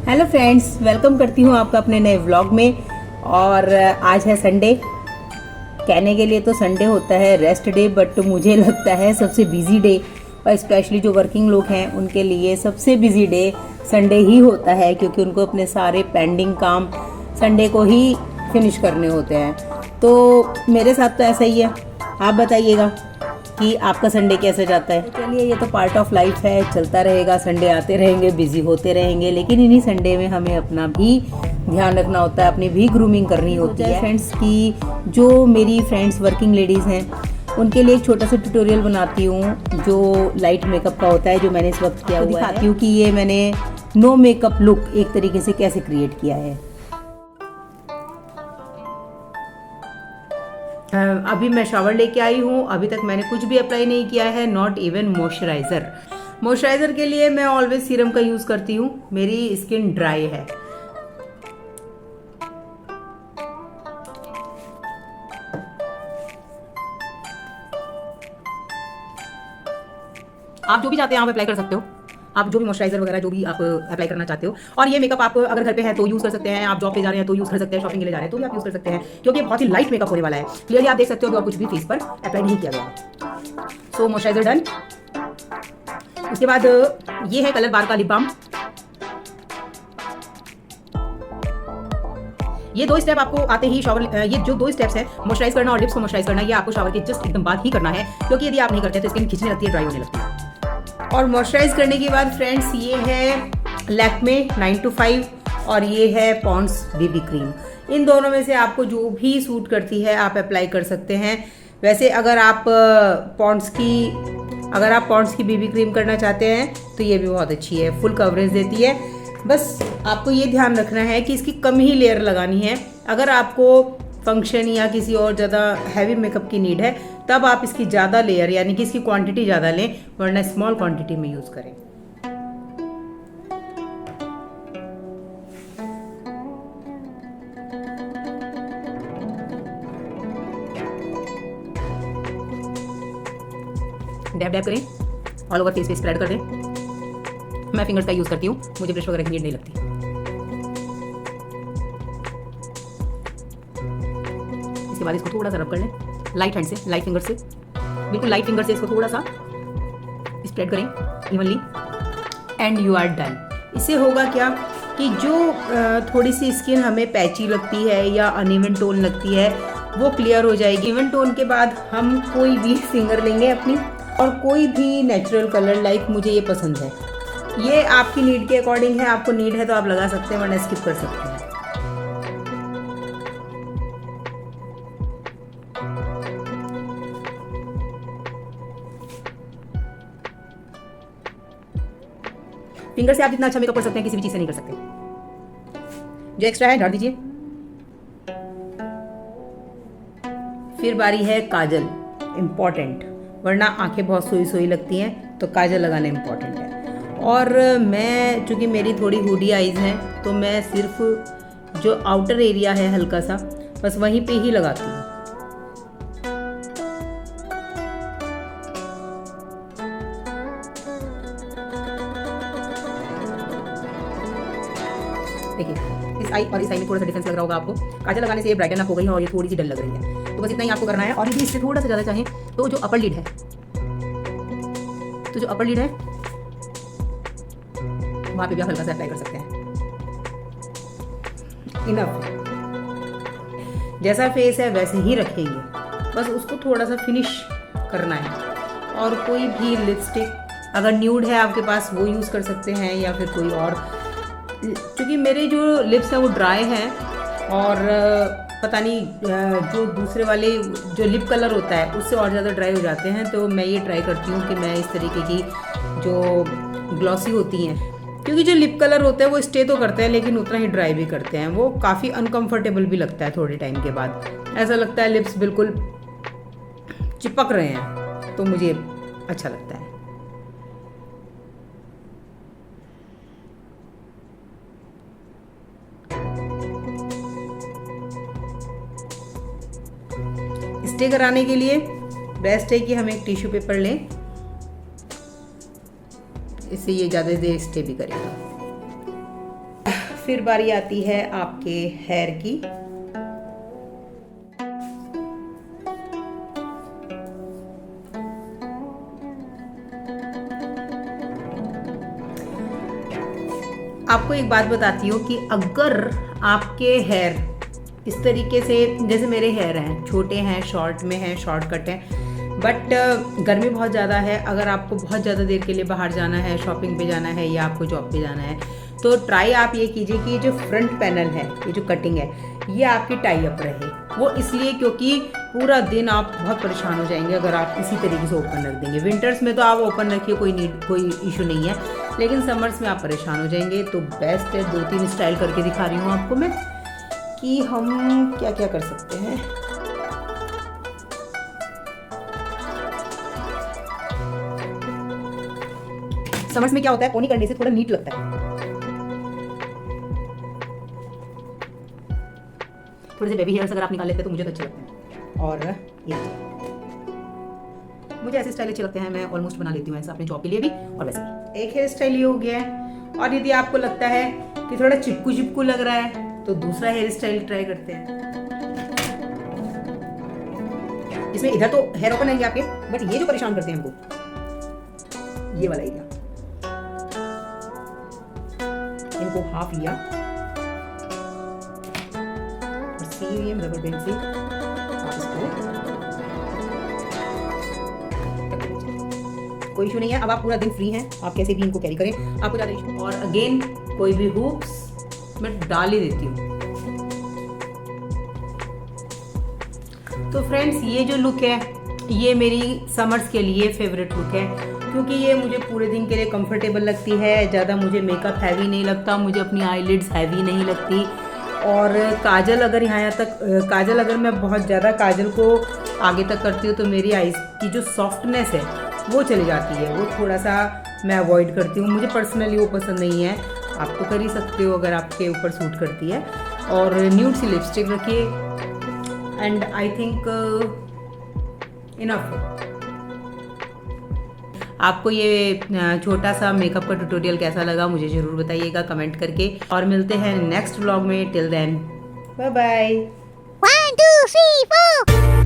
Hello friends, welcome करती हूँ आपका अपने नए व्लॉग में। और आज है संडे। कहने के लिए तो संडे होता है रेस्ट डे, बट मुझे लगता है सबसे बिजी डे, और स्पेशली जो वर्किंग लोग हैं उनके लिए सबसे बिजी डे संडे ही होता है, क्योंकि उनको अपने सारे पेंडिंग काम संडे को ही फिनिश करने होते हैं। तो मेरे साथ तो ऐसा ही है। आप बताइएगा कि आपका संडे कैसे जाता है। चलिए, ये तो पार्ट ऑफ लाइफ है, चलता रहेगा। संडे आते रहेंगे, बिजी होते रहेंगे, लेकिन इन्हीं संडे में हमें अपना भी ध्यान रखना होता है, अपनी भी ग्रूमिंग करनी होती है। फ्रेंड्स की जो मेरी फ्रेंड्स वर्किंग लेडीज़ हैं उनके लिए एक छोटा सा ट्यूटोरियल बनाती हूँ जो लाइट मेकअप का होता है, जो मैंने इस वक्त किया हुआ है। दिखाती हूँ कि ये मैंने नो मेकअप लुक एक तरीके से कैसे क्रिएट किया है। अभी मैं शावर लेके आई हूँ। अभी तक मैंने कुछ भी अप्लाई नहीं किया है, नॉट इवन मॉइस्चराइज़र। मॉइस्चराइज़र के लिए मैं ऑलवेज सीरम का यूज़ करती हूँ। मेरी स्किन ड्राई है। आप जो भी चाहते हैं आप अप्लाई कर सकते हो। आप जो भी मॉइस्चराइजर वगैरह जो भी आप अप्लाई करना चाहते हो। और ये मेकअप आप अगर घर पे है तो यूज़ कर सकते हैं, आप जॉब पे जा रहे हैं तो यूज़ कर सकते हैं, शॉपिंग के लिए जा रहे हैं तो भी आप यूज़ कर सकते हैं, क्योंकि ये बहुत ही लाइट मेकअप होने वाला है। क्लियरली आप देख सकते हो, और कुछ भी फेस पर अप्लाई नहीं किया गया है। सो मॉइस्चराइजर डन। उसके बाद ये है कलर बार का लिप बाम। ये दो स्टेप आपको आते ही शावर, ये जो दो स्टेप्स है मॉइस्चराइज करना और लिप्स को मॉइस्चराइज करना, ये आपको शावर के जस्ट एकदम बाद ही करना है, क्योंकि यदि आप नहीं करते तो स्किन खिंचने लगती है, ड्राई होने लगती है। और मॉइस्चराइज करने के बाद फ्रेंड्स ये है लैक्मे 9 to 5 और ये है पॉन्ड्स बेबी क्रीम। इन दोनों में से आपको जो भी सूट करती है आप अप्लाई कर सकते हैं। वैसे अगर आप पॉन्ड्स की बेबी क्रीम करना चाहते हैं तो ये भी बहुत अच्छी है, फुल कवरेज देती है। बस आपको ये ध्यान रखना है कि इसकी कम ही लेयर लगानी है। अगर आपको फंक्शन या किसी और ज़्यादा हैवी मेकअप की नीड है तब आप इसकी ज़्यादा लेयर यानी कि इसकी क्वांटिटी ज़्यादा लें, वरना स्मॉल क्वांटिटी में यूज़ करें। डैब डैब करें, ऑल ओवर फेस पे स्प्रेड कर दें। मैं फिंगर्स का यूज़ करती हूँ, मुझे ब्रश वगैरह की नीड नहीं लगती। इसके बाद इसको थोड़ा सा रब कर लें लाइट हैंड से, लाइट फिंगर से, बिल्कुल लाइट फिंगर से इसको थोड़ा सा स्प्रेड करें evenly, and you are done. इससे होगा क्या कि जो थोड़ी सी स्किन हमें पैची लगती है या अनइवन टोन लगती है वो क्लियर हो जाएगी। इवन टोन के बाद हम कोई भी फिंगर लेंगे अपनी, और कोई भी नेचुरल कलर, लाइक मुझे ये पसंद है। ये आपकी नीड के अकॉर्डिंग है, आपको नीड है तो आप लगा सकते हैं, वरना स्किप कर सकते हैं। फिंगर से आप जितना अच्छा मेकअप कर सकते हैं किसी भी चीज से नहीं कर सकते। जो एक्स्ट्रा है डाल दीजिए। फिर बारी है काजल, इम्पॉर्टेंट, वरना आंखें बहुत सोई सोई लगती हैं, तो काजल लगाना इम्पॉर्टेंट है। और मैं चूँकि मेरी थोड़ी हुडी आइज़ हैं तो मैं सिर्फ जो आउटर एरिया है हल्का सा बस वहीं पे ही लगाती हूँ। देखिए इस आई और इस आई में थोड़ा सा डिफरेंस लग रहा होगा आपको। काजल लगाने से ये ब्राइटन अप हो गई है और ये थोड़ी सी डल लग रही है, तो बस इतना ही आपको करना है। और यदि इससे थोड़ा सा ज़्यादा चाहें तो जो अपर लिड है वहाँ पे भी आप हल्का सा अप्लाई कर सकते हैं। इनफ, जैसा फेस है वैसे ही रखेंगे, बस उसको थोड़ा सा फिनिश करना है। और कोई भी लिपस्टिक अगर न्यूड है आपके पास वो यूज़ कर सकते हैं, या फिर कोई और। क्योंकि मेरे जो लिप्स हैं वो ड्राई हैं, और पता नहीं जो दूसरे वाले जो लिप कलर होता है उससे और ज़्यादा ड्राई हो जाते हैं, तो मैं ये ट्राई करती हूँ कि मैं इस तरीके की जो ग्लॉसी होती हैं, क्योंकि जो लिप कलर होता है वो स्टे तो करते हैं लेकिन उतना ही ड्राई भी करते हैं। वो काफ़ी अनकंफर्टेबल भी लगता है थोड़े टाइम के बाद, ऐसा लगता है लिप्स बिल्कुल चिपक रहे हैं, तो मुझे अच्छा लगता है। स्टे कराने के लिए बेस्ट है कि हम एक टिश्यू पेपर लें, इससे ये ज़्यादा देर स्टे भी करेगा। फिर बारी आती है आपके हेयर की। आपको एक बात बताती हूँ कि अगर आपके हेयर इस तरीके से, जैसे मेरे हेयर हैं, छोटे हैं, शॉर्ट में हैं, शॉर्ट कट हैं, बट गर्मी बहुत ज़्यादा है, अगर आपको बहुत ज़्यादा देर के लिए बाहर जाना है, शॉपिंग पे जाना है या आपको जॉब पे जाना है, तो ट्राई आप ये कीजिए कि जो फ्रंट पैनल है, ये जो कटिंग है, ये आपकी टाई अप रहे। वो इसलिए क्योंकि पूरा दिन आप बहुत परेशान हो जाएंगे अगर आप इसी तरीके से ओपन रख देंगे। विंटर्स में तो आप ओपन रखिए, कोई इशू नहीं है, लेकिन समर्स में आप परेशान हो जाएंगे। तो बेस्ट है, 2-3 स्टाइल करके दिखा रही हूँ आपको मैं कि हम क्या क्या कर सकते हैं। समर्स में क्या होता है, पोनी करने से थोड़ा नीट लगता है, थोड़े से बेबी हेयर्स अगर आप निकाल लेते हैं तो मुझे तो अच्छे लगते हैं। और ये मुझे ऐसे स्टाइल अच्छे लगते हैं, मैं ऑलमोस्ट बना लेती हूँ ऐसा अपने जॉब के लिए भी और वैसे भी। एक हेयर स्टाइल ये हो गया है। और यदि आपको लगता है कि थोड़ा चिपकू चिपकू लग रहा है तो दूसरा हेयर स्टाइल ट्राई करते हैं। इसमें इधर तो हेयर ओपन रहेंगे आपके, बट ये जो परेशान करते हैं हमको, ये वाला एरिया, इनको हाफ लिया और सेम रबर बैंड से आप इसको, कोई इशू नहीं है। अब आप पूरा दिन फ्री हैं, आप कैसे भी इनको कैरी करें, आपको ज़्यादा इशू। और अगेन कोई भी हुक्स मैं डाल ही देती हूँ। तो फ्रेंड्स, ये जो लुक है ये मेरी समर्स के लिए फेवरेट लुक है, क्योंकि ये मुझे पूरे दिन के लिए कंफर्टेबल लगती है। ज़्यादा मुझे मेकअप हैवी नहीं लगता, मुझे अपनी आईलिड्स हैवी नहीं लगती। और काजल अगर यहाँ तक, काजल अगर मैं बहुत ज़्यादा काजल को आगे तक करती हूँ तो मेरी आईज की जो सॉफ्टनेस है वो चली जाती है, वो थोड़ा सा मैं अवॉइड करती हूँ। मुझे पर्सनली वो पसंद नहीं है, आप तो कर ही सकते हो अगर आपके ऊपर सूट करती है। और न्यूड सी लिपस्टिक रखिए एंड आई थिंक इनफ। आपको ये छोटा सा मेकअप का ट्यूटोरियल कैसा लगा मुझे ज़रूर बताइएगा कमेंट करके, और मिलते हैं नेक्स्ट व्लॉग में। Till then bye bye. 1 2 3 4